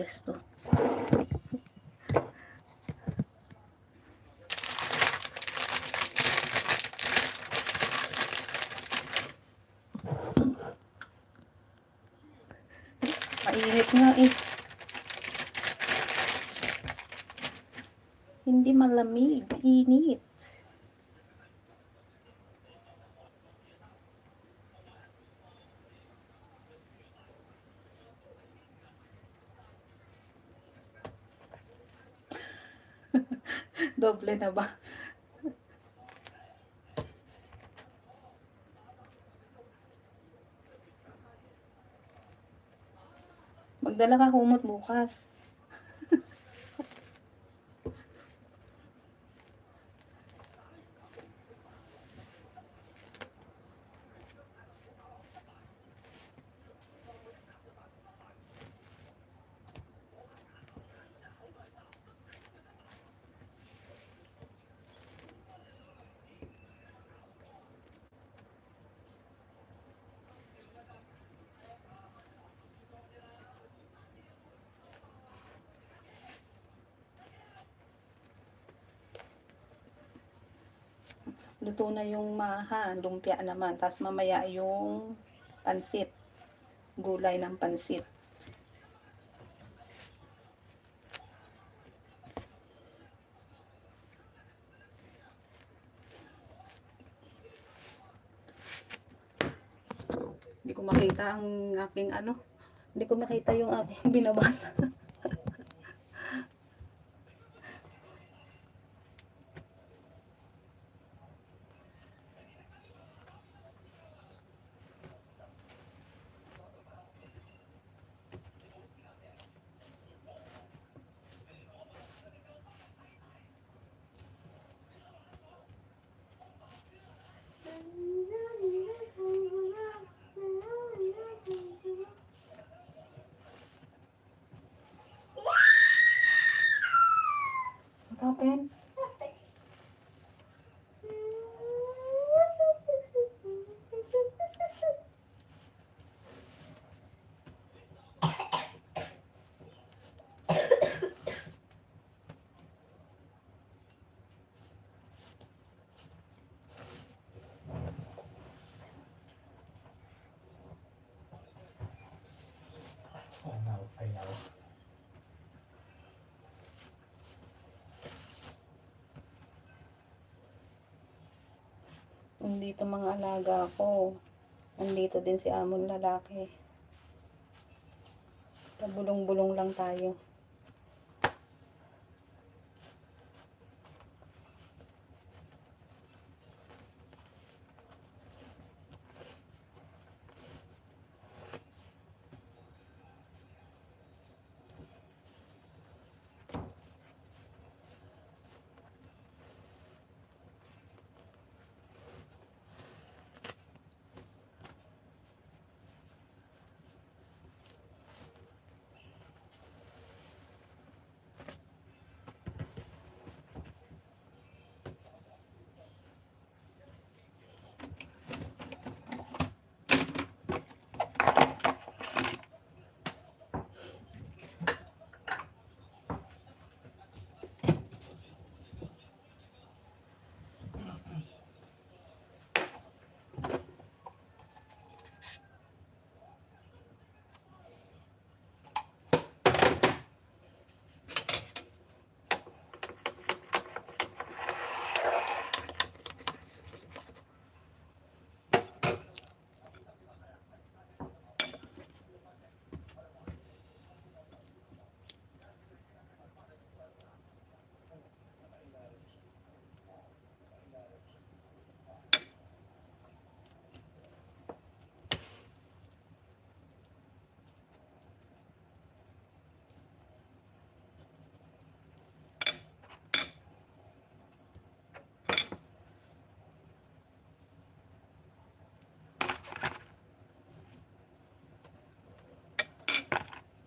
pwesto. Mainit nga eh. Hindi malamig, init. Doble na ba? Magdala ka kumot bukas. Luto na yung lumpia naman. Tapos mamaya yung pansit. Gulay ng pansit. Hindi ko makita ang aking Hindi ko makita yung aking binabasa. Open. Ayaw. Nandito mga alaga ko. Nandito din si amon lalaki. Pabulong-bulong lang tayo.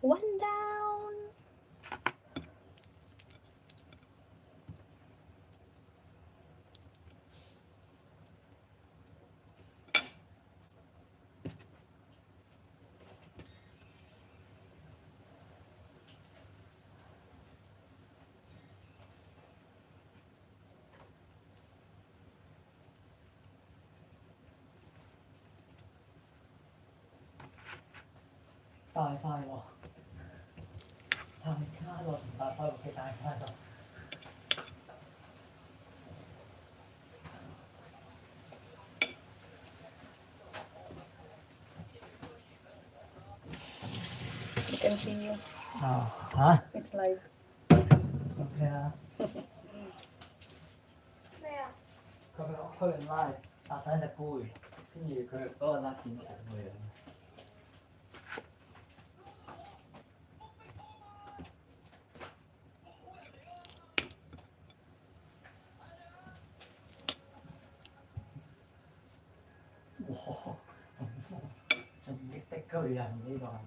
One down. 快咯，太卡咯，唔打開屋企太卡咯。You can see you. 啊嚇 It's live. ？OK 啊。咩啊？佢開緊 live，打晒隻杯，跟住佢嗰個 lucky 人個樣。哇！進擊的巨人呢個。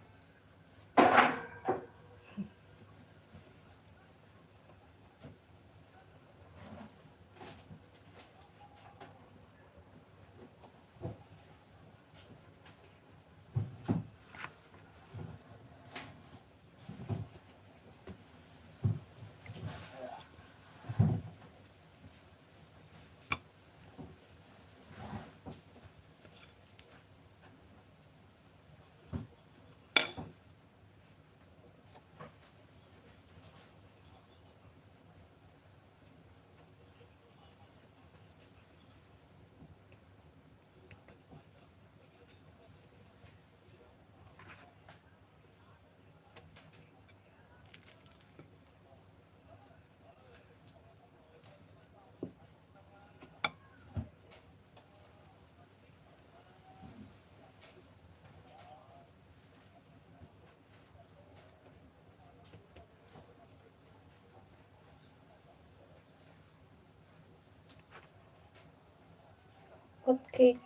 What cake?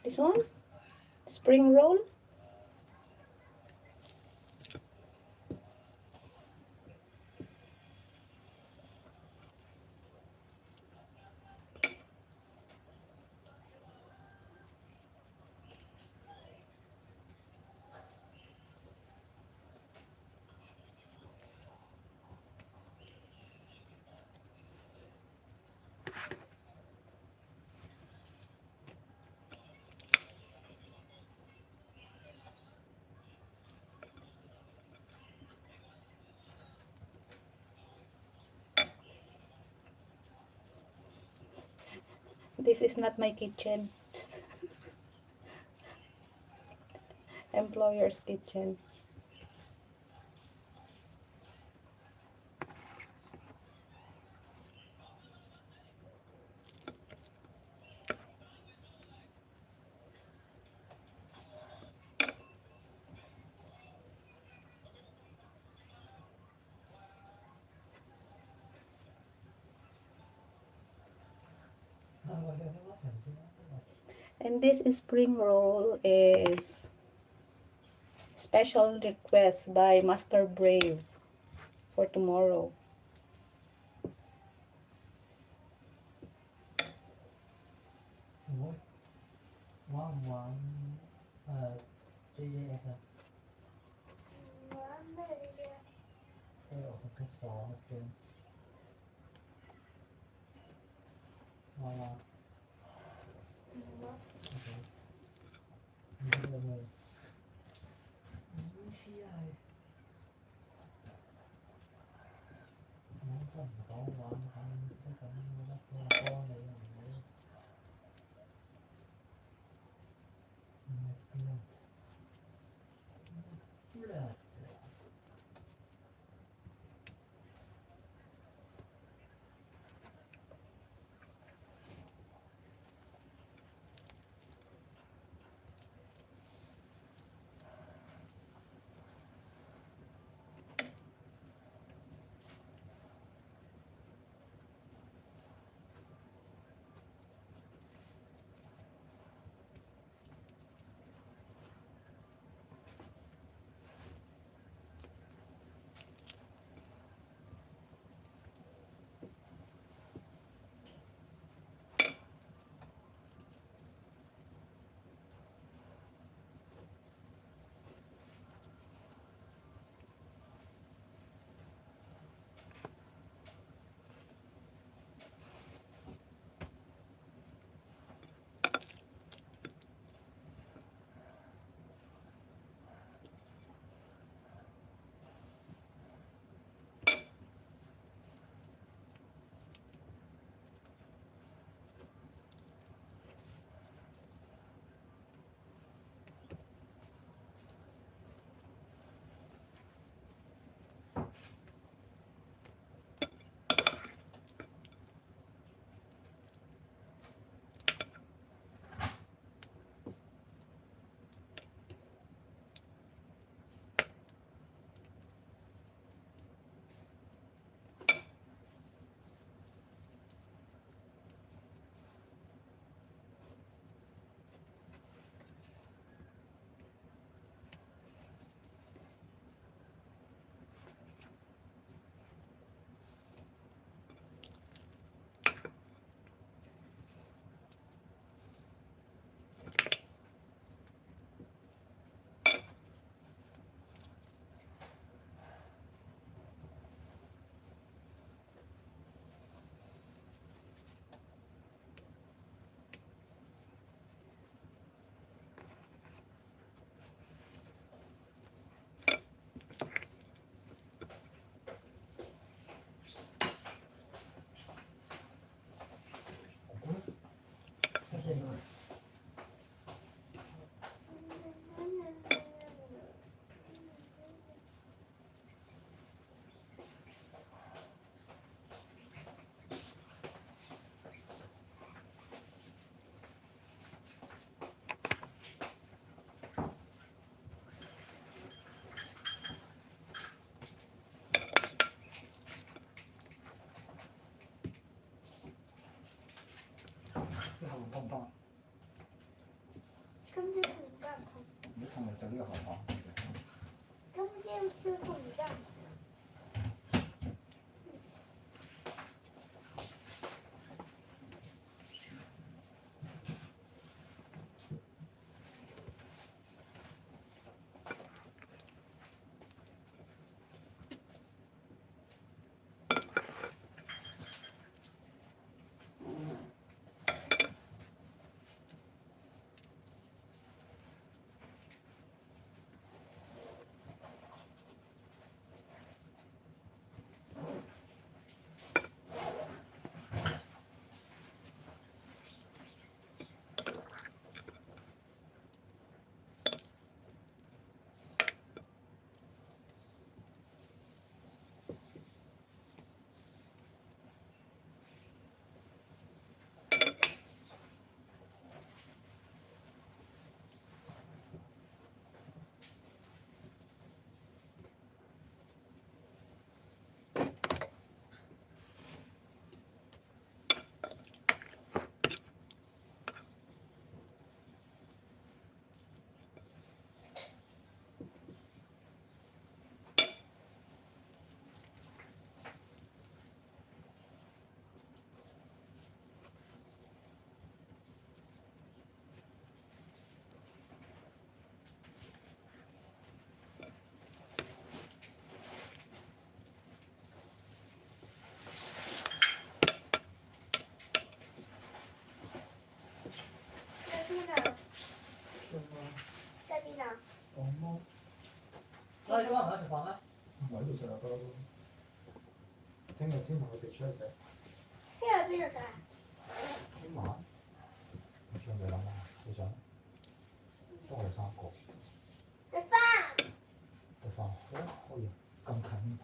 This one? Spring roll? This is not my kitchen. Employer's kitchen. And this spring roll is special request by Master Brave for tomorrow.玩JJS 啊，玩咩啫？即係我嘅鎖先。玩玩。唔玩。唔知有冇？唔知係。我真唔講玩下，即係咁覺得我幫你唔好。Blood. 痛不痛？看不见是你这样痛，没痛的时候这个好痛，是不是？看不见是痛你这样。在地呢，是吗？在地呢。哦猫，那你今晚唔使食飯咩？我喺度食啊，不嬲都。聽日先同佢哋出去食。聽日邊度食啊？聽晚？你想唔想啊？你想？都係3個。食飯。食飯好啊，可以啊，咁近。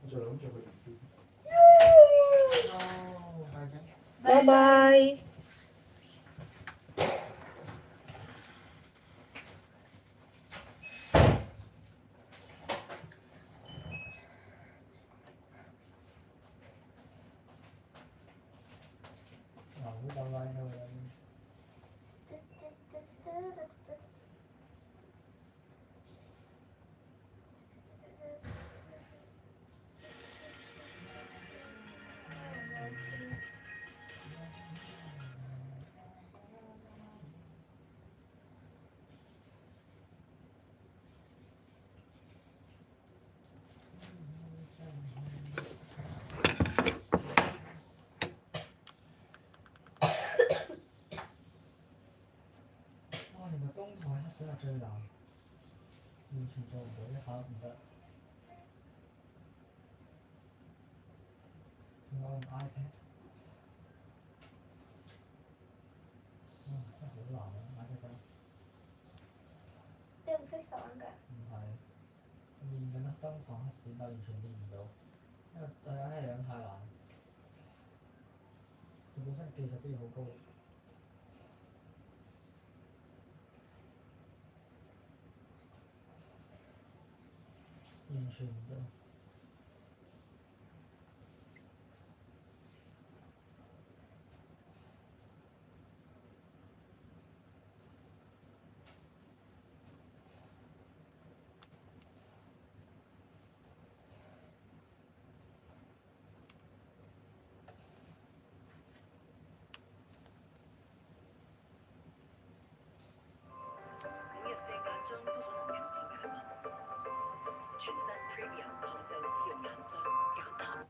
我就諗住去遠啲。哦，係嘅。拜拜。好拜拜啦。哇！原來東台黑色係最難，完全做唔到，一下都唔得。仲有用 iPad，哇！真係好難啊 iPad 真係。你用 Facebook 玩㗎？唔係練緊啦，東台黑線但係完全練唔到，因為對 iPad 嚟講太難。佢本身技術都要好高。完全唔得。每日射眼妝都可能引致眼盲。全身 Premium 抗皺滋潤眼霜，減淡。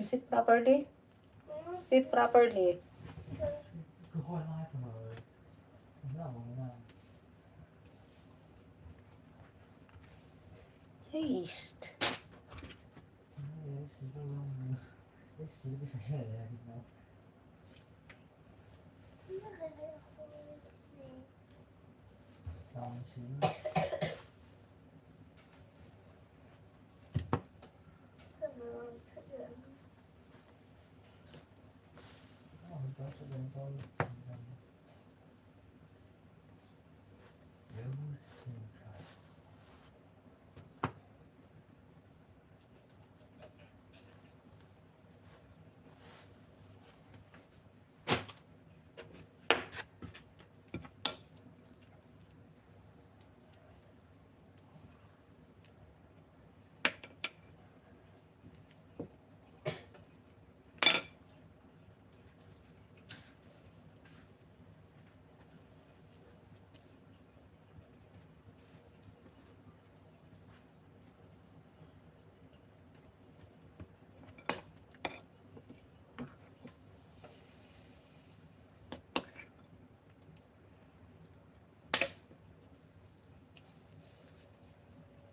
You sit properly? Sit properly. ค่อยๆไล่เสมอมันน่ามองหน้า Haste. 10不想来了，你知道？当心，我们都是人都有情感的，有情感。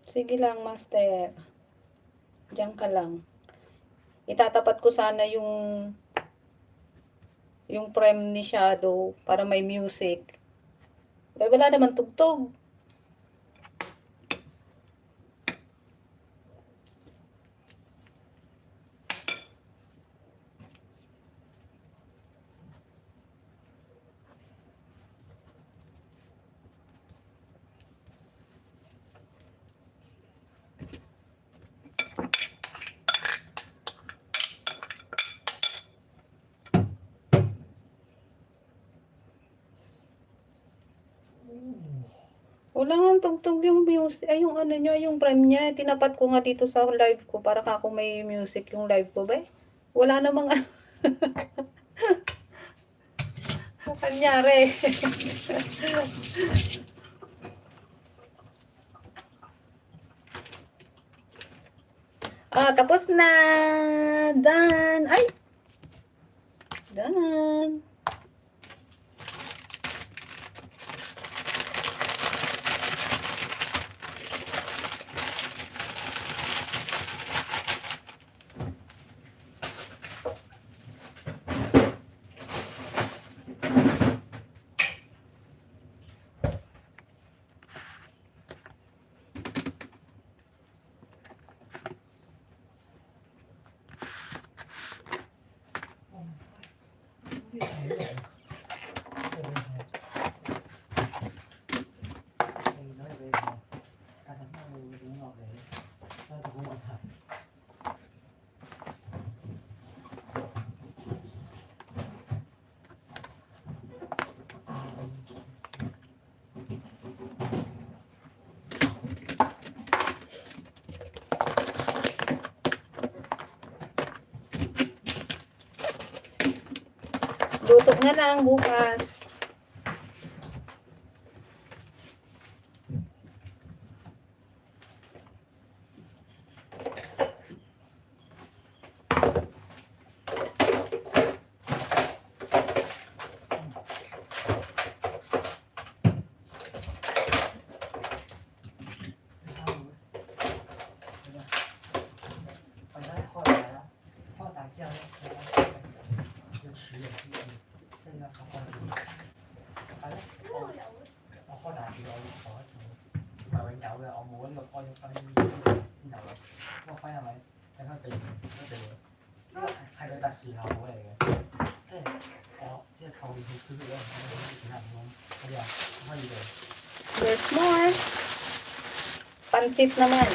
Sige lang, master. Diyan ka lang. Itatapat ko sana yung frame ni Shadow para may music. Eh, wala naman tugtog. Wala nga tugtog yung music. Ay, yung ano nyo, yung frame niya. Tinapat ko nga dito sa live ko para kako may music yung live ko ba eh. Wala namang ano. Kanyari. Tapos na. Done. Ay! Done. Luto na lang bukas. There's more. Pansit naman.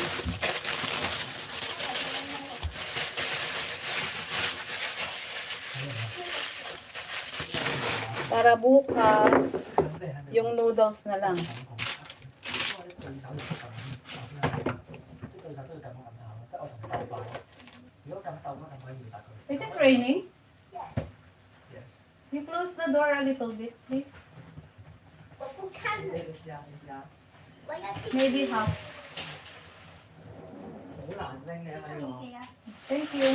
Para bukas, yung noodles na lang. Is it raining? Yes. You close the door a little bit, please. Bukan. Banyak sih. Maybe half. Thank you.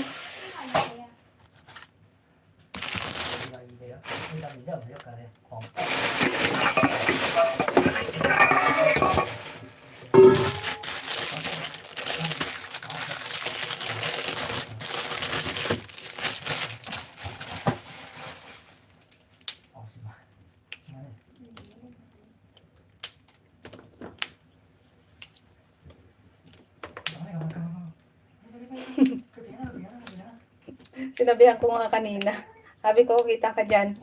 Sinabihan ko nga kanina. Sabi ko, kita ka dyan.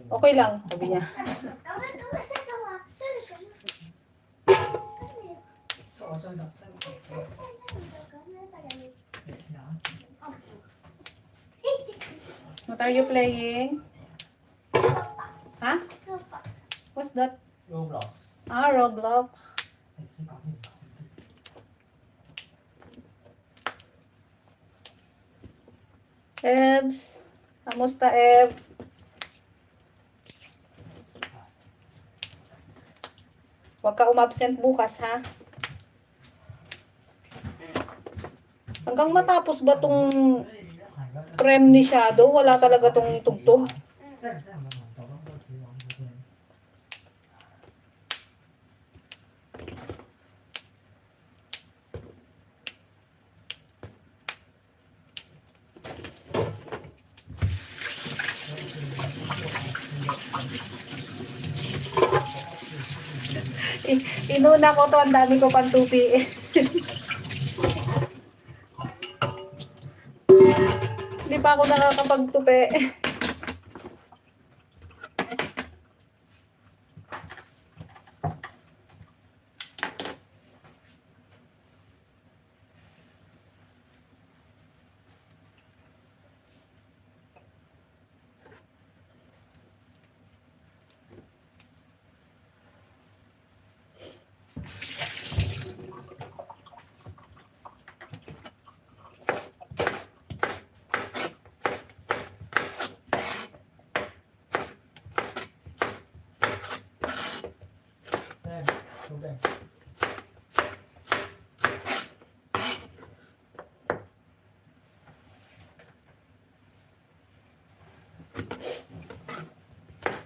Okay lang, sabi niya. Kamu tuh saya sama. What are you playing? Ha? What's that? Roblox. Ah, Roblox. Ebs. Kamusta, Eb? Huwag ka umabsent bukas, ha? Hanggang matapos ba tong prem ni Shadow? Wala talaga tong tugtog? Inuna ko to, ang dami ko pang tupi. Hindi pa ako nakakapagtupi.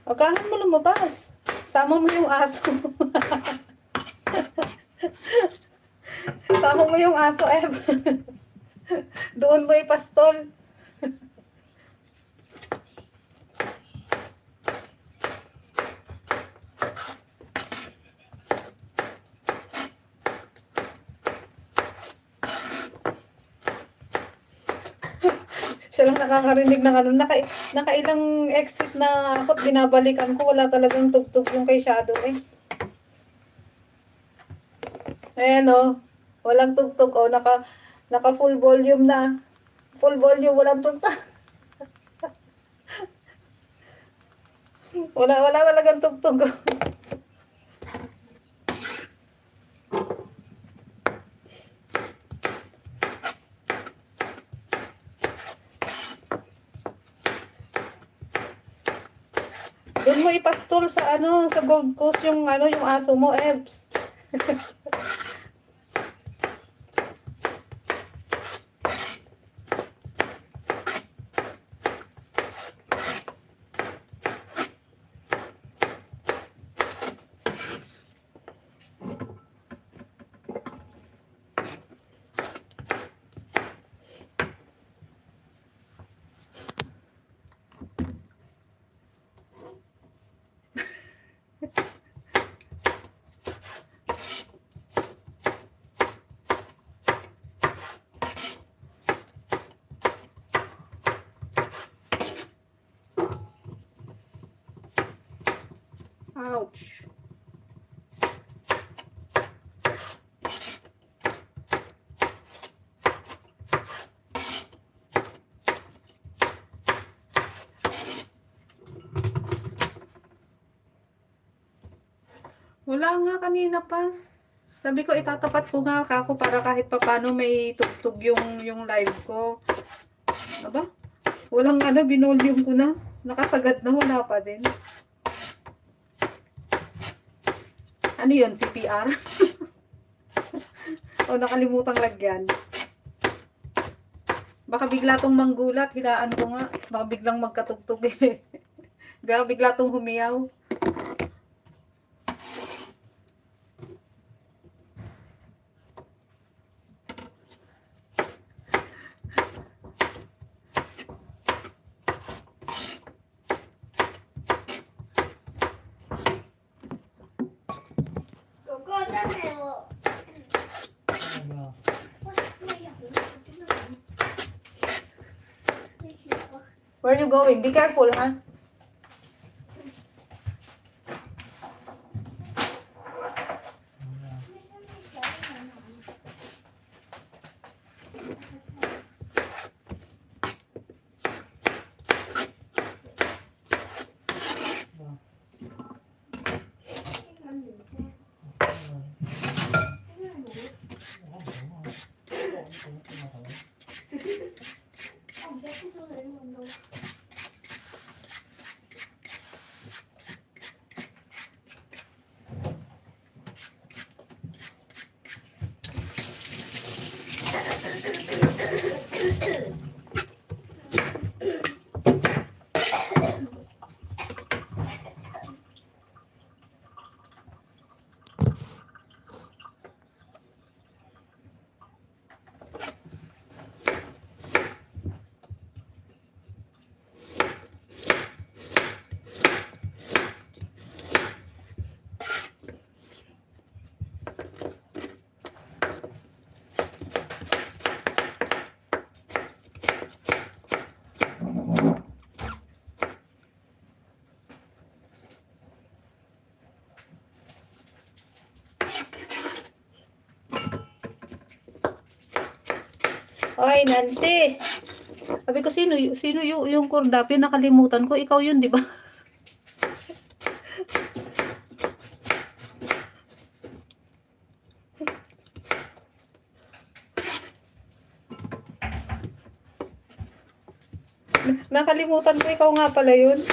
Huwag mo lumabas. Sama mo yung aso. Sama mo yung aso, Eb. Doon mo ipastol. Siya lang nakakarinig ng ano, nakailang exit na ako at binabalikan ko, wala talagang tugtog yung kay Shadow eh. Ayan o, walang tugtog o, naka full volume na. Full volume, walang tugtog. wala talagang tugtog. Doon mo ipastol sa sa Gold Coast yung yung aso mo, Ebs. Ouch. Wala nga kanina pa. Sabi ko itatapat ko nga kako para kahit papano may tugtog yung live ko. Aba? Walang ano, binolium ko na. Nakasagad na, wala pa din. Ano yun, CPR? O nakalimutang lagyan. Baka bigla tong manggulat, hilaan ko nga. Baka biglang magkatugtog eh. Baka bigla tong humiyaw. 그거 잖아요. 뭐야? Where are you going? Be careful, ha? 뭐야? Oy, Nancy. Sabi ko, sino yung kordapyo? Nakalimutan ko. Ikaw yun, di ba? Nakalimutan ko, ikaw nga pala yun.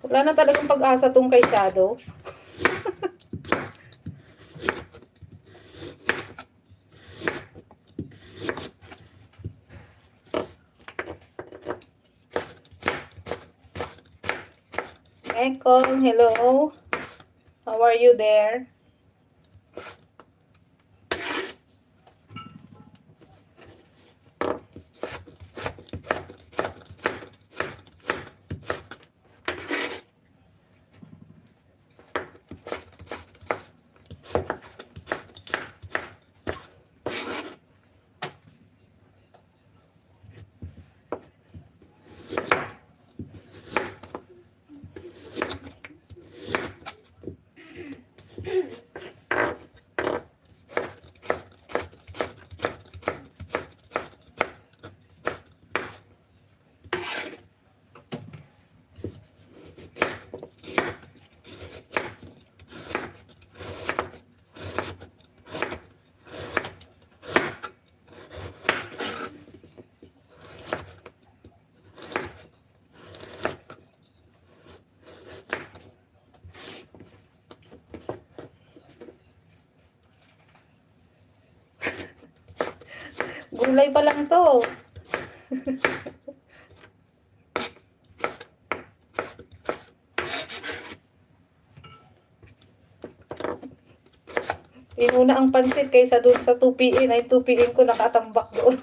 Wala na talagang pag-asa tong kay Shadow. Ekong, hello. How are you there? Gulay pa lang to. Inuna ang pansit kaysa dun sa 2 ay 2 ko nakatambak doon.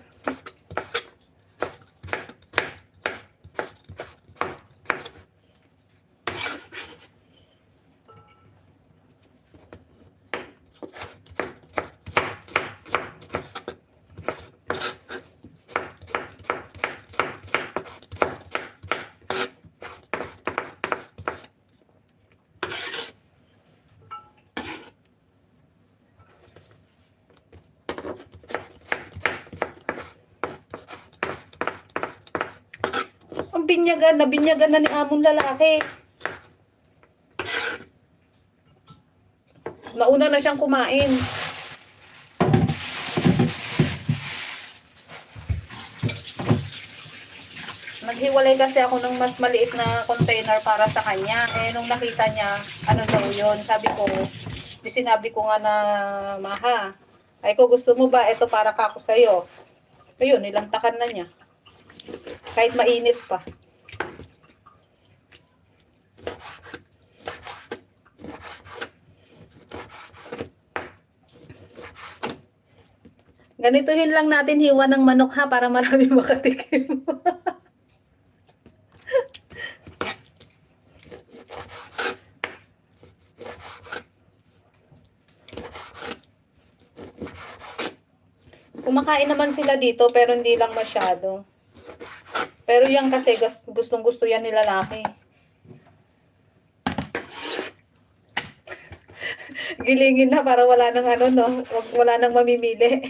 binyagan, nabinyagan na ni among lalaki. Nauna na siyang kumain. Naghiwalay kasi ako ng mas maliit na container para sa kanya. Eh, nung nakita niya, ano daw yun, sabi ko, di sinabi ko nga na, Maha, ay ko gusto mo ba, ito para kako sa'yo. Ayun, nilantakan na niya. Kahit mainit pa. Ganituhin lang natin hiwa ng manok ha, para marami makatikim. Kumakain naman sila dito pero hindi lang masyado. Pero yan kasi gustong gusto yan ni lalaki. Gilingin na para wala nang ano no, wala nang mamimili.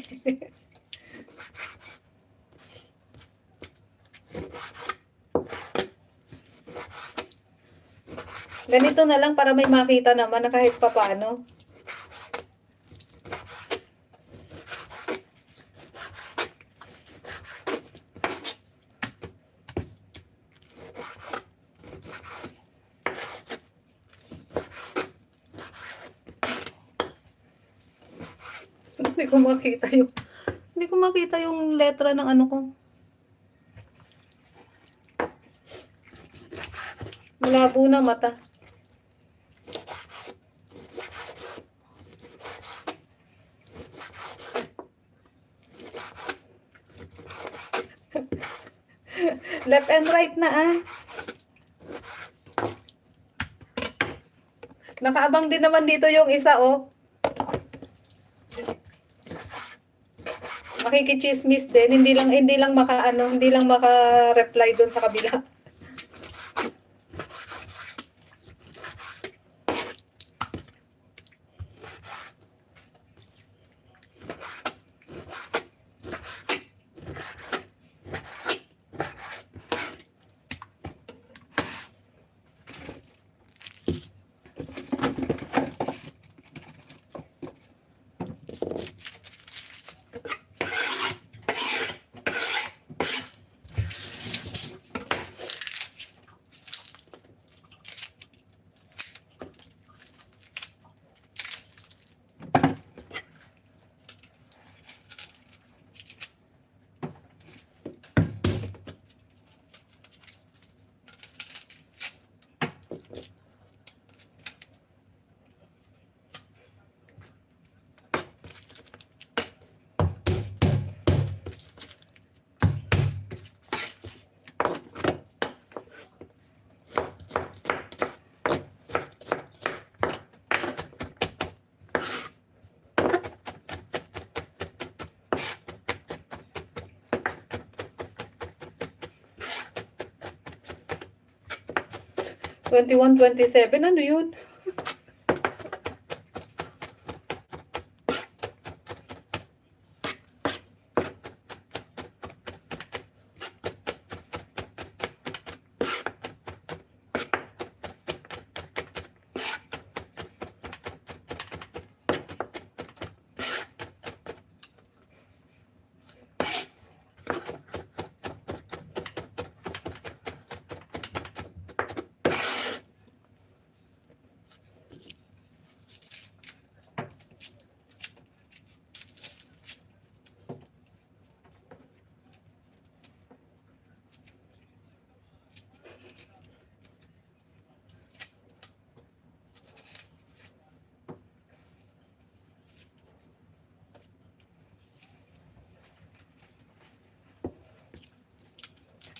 Ganito na lang para may makita naman na kahit papaano. Hindi ko makita yung letra ng ano ko. Malabo na mata. Left and right na ah. Nakaabang din naman dito yung isa oh. Makikichismis din, hindi lang maka-reply doon sa kabila. ₱21, ₱27, ano yun?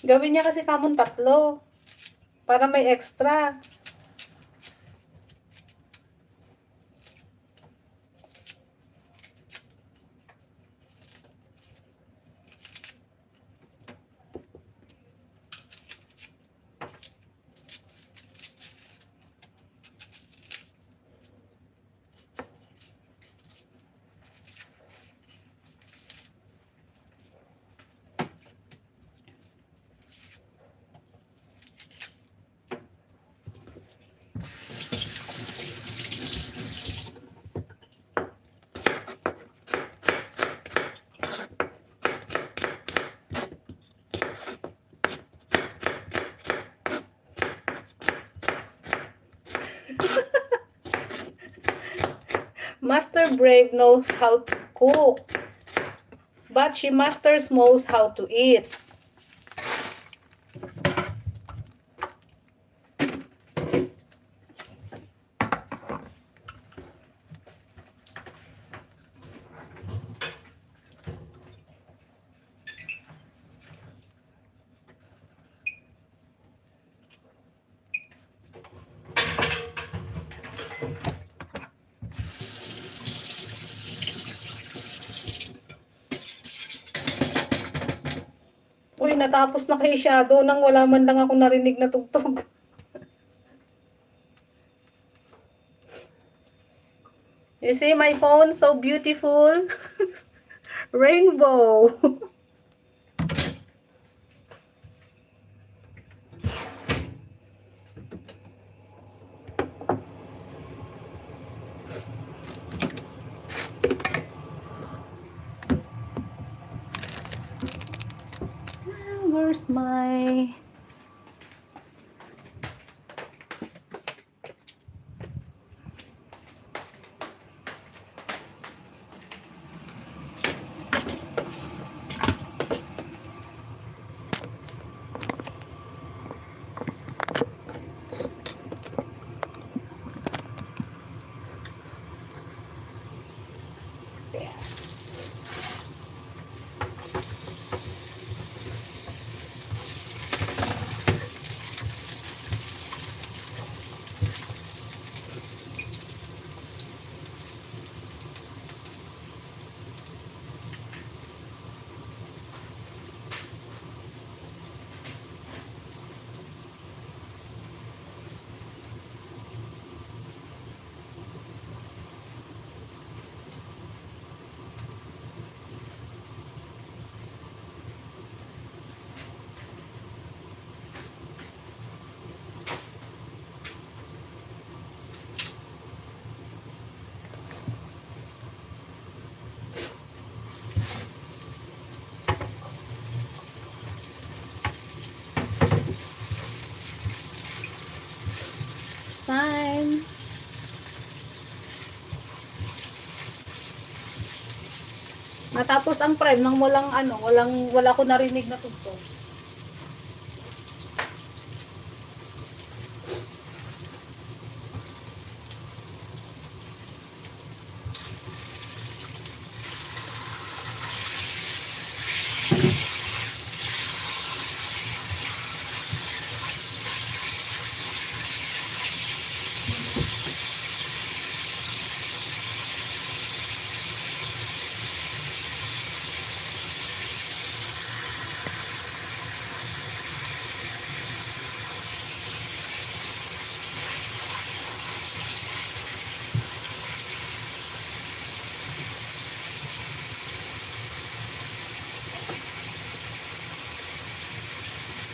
Gawin niya kasi kamon 3. Para may extra. Master Brave knows how to cook, but she masters most how to eat. Uy, natapos na kay Shadow nang wala man lang ako narinig na tugtog. You see my phone? So beautiful. Rainbow. Where's my... Time. Matapos ang prime nang wala ko narinig na tugtog.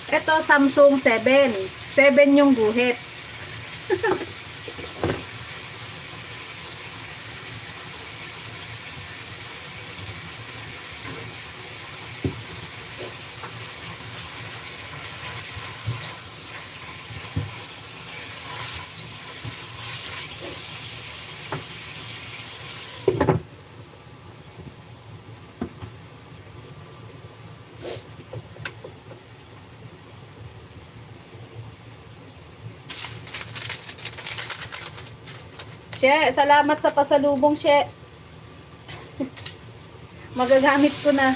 Ito, Samsung 7. 7 yung guhit. She, salamat sa pasalubong, She. Magagamit ko na.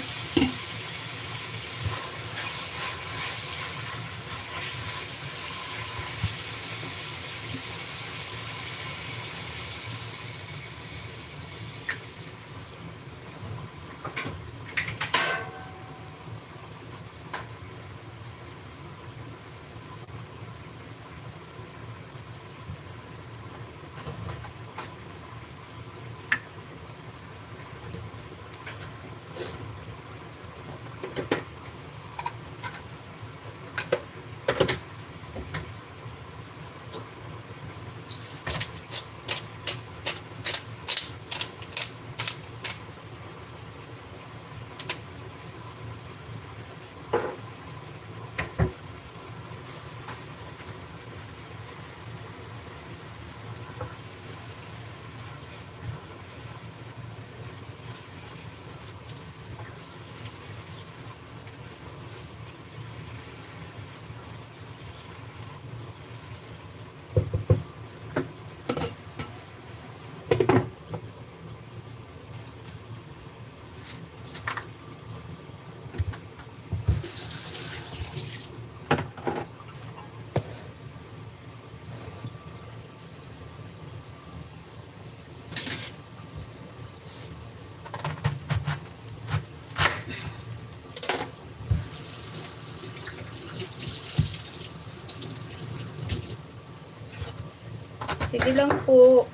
Sige lang po.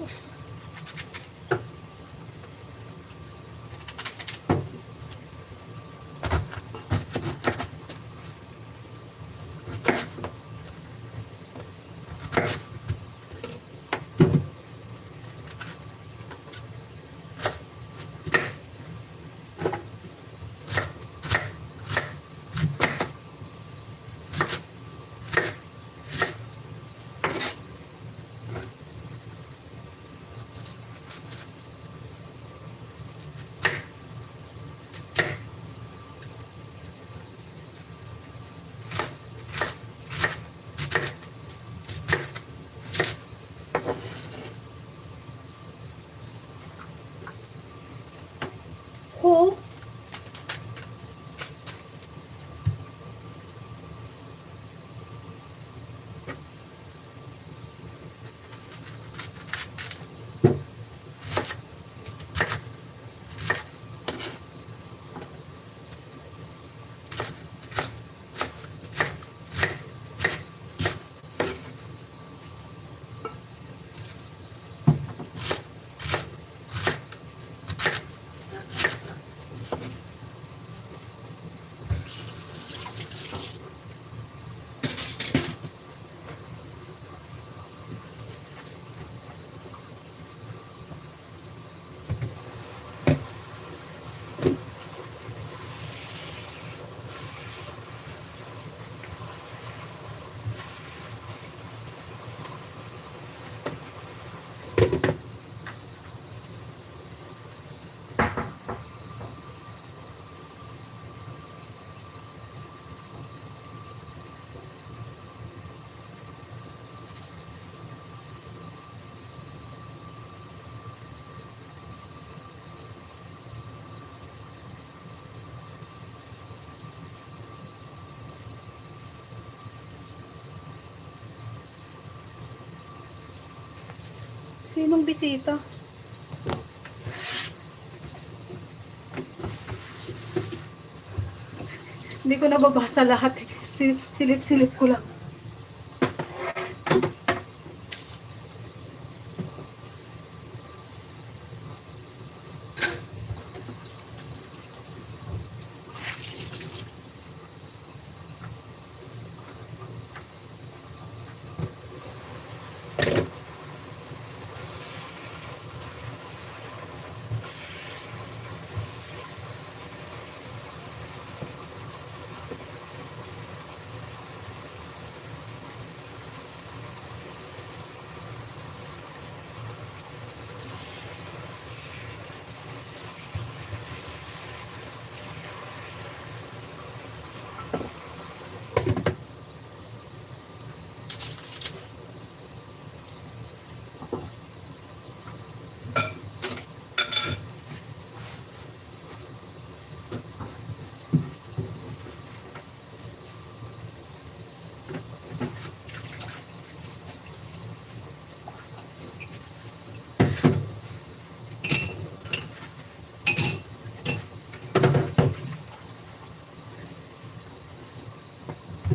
Who? Sinong bisita? Hindi ko nababasa lahat eh. Silip-silip ko lang.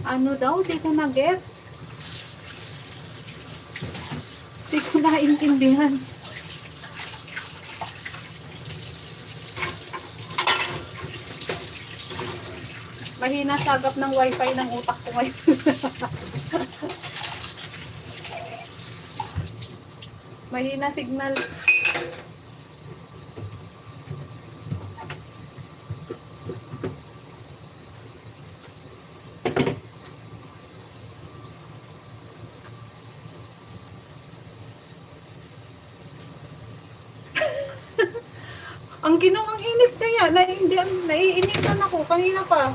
Ano daw? Di ko na-gets. Di ko naintindihan. Mahina sagap ng wifi ng utak ko ngayon. Mahina signal. Ang ginawang init kaya, naiinitan ako kanina pa.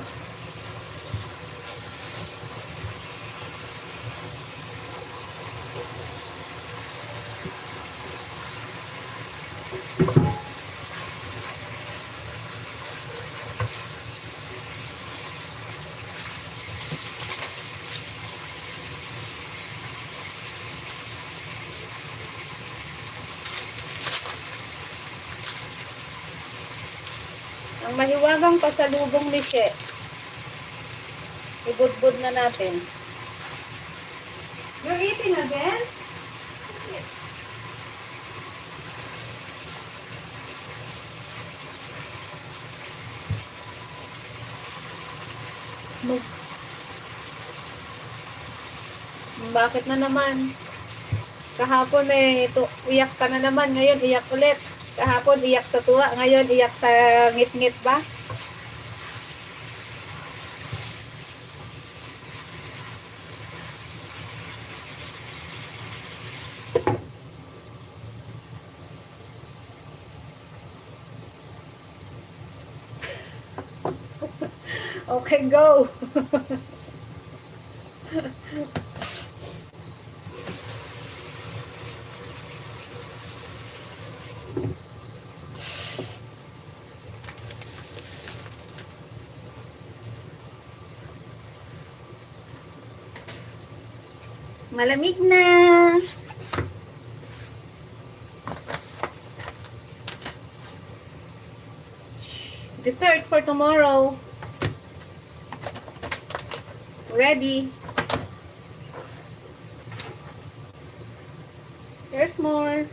Ang mahiwagang pasalubong ni She. Ibudbud na natin. You're eating again? Mag- Bakit na naman? Kahapon iyak ka na naman, ngayon iyak ulit. Kahapon iyak sa tuwa, ngayon iyak sa ngit-ngit ba? Okay, go! Malamig na! Dessert for tomorrow. Ready. There's more.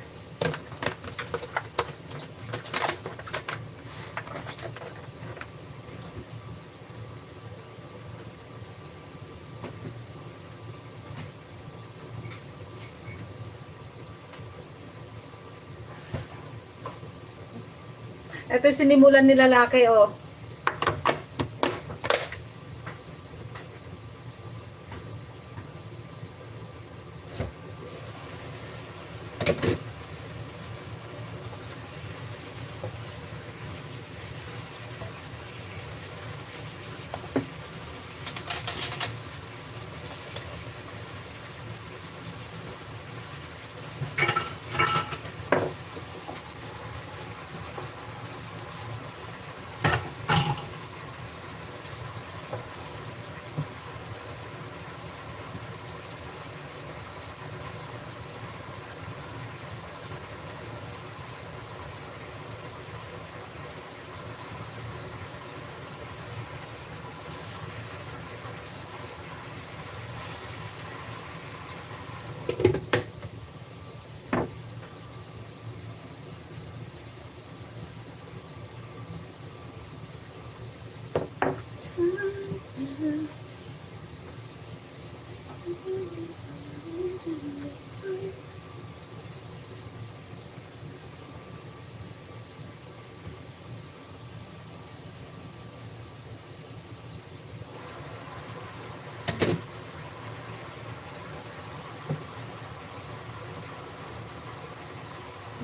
Ito yung sinimulan ni lalaki, oh.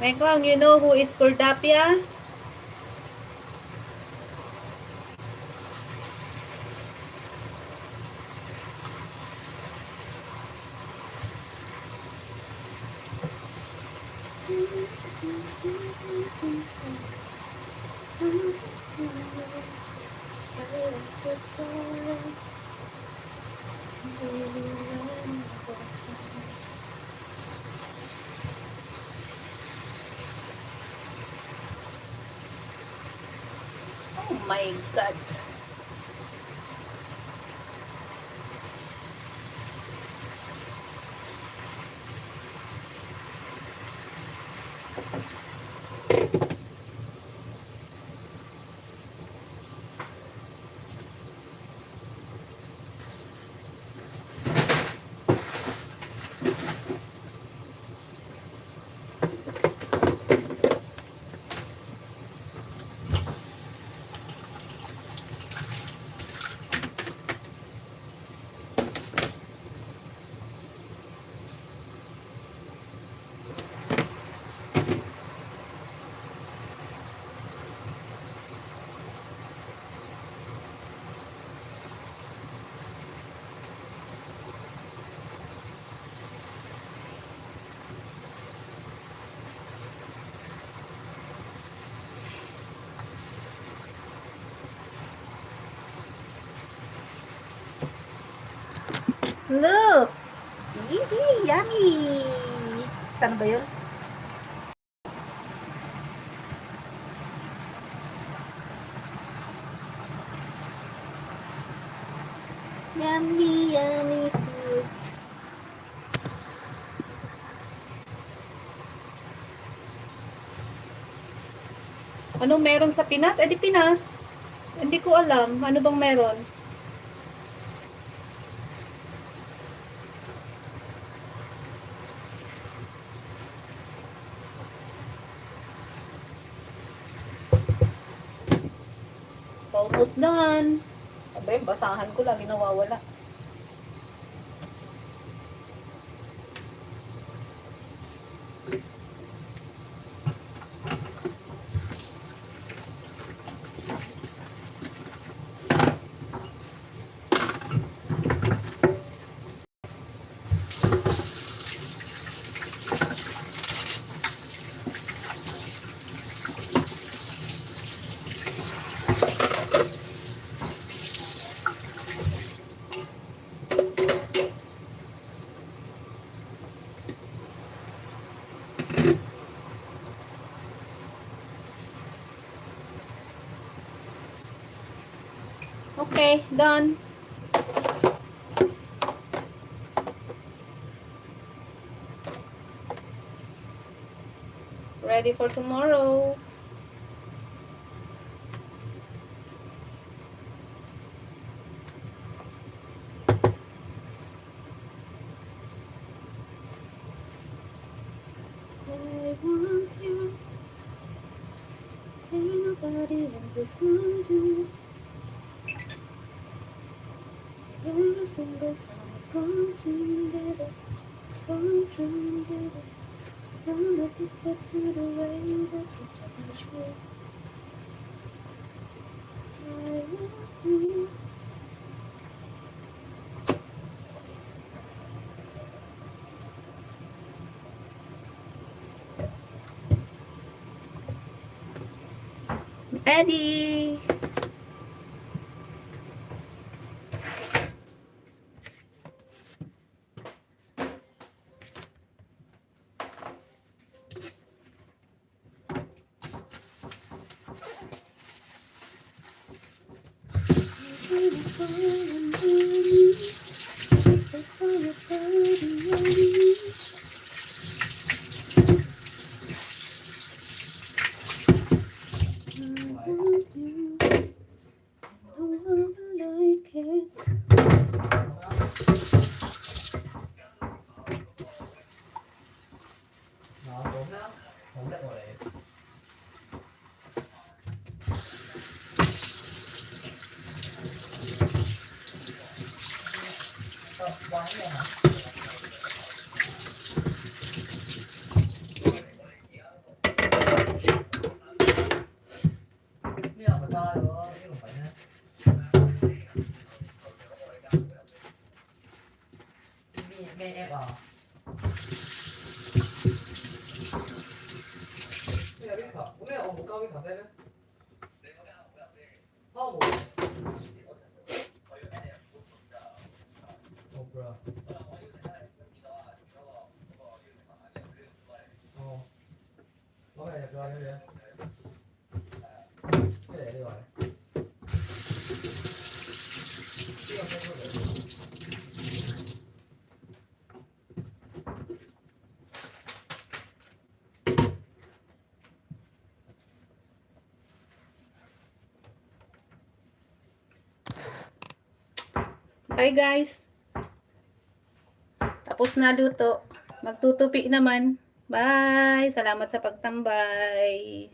Mekong, you know who is Cordapia? Oh my God. Look! Yee, yummy! Saan ba yun? Yummy, yummy food. Ano meron sa Pinas? Eh di Pinas. Hindi ko alam. Ano bang meron? Almost done. Abay, basahan ko lagi nawawala. Okay, done. Ready for tomorrow. I want you. Ain't nobody else wants you. Every single time I come together, I'm addicted to the way that you touch me. I want you. Ready. Nó trốn đó, không đất rồi đấy. Quán này hả? Bây giờ mà sao nữa, chứ không phải nha. Nghe em à? Có咩我冇交啲咖啡咩？哦冇。哦 bro。哦。攞嚟入咗呢嘢。咩嚟呢個？呢個咩嚟？Bye guys. Tapos na luto. Magtutupi naman. Bye. Salamat sa pagtambay.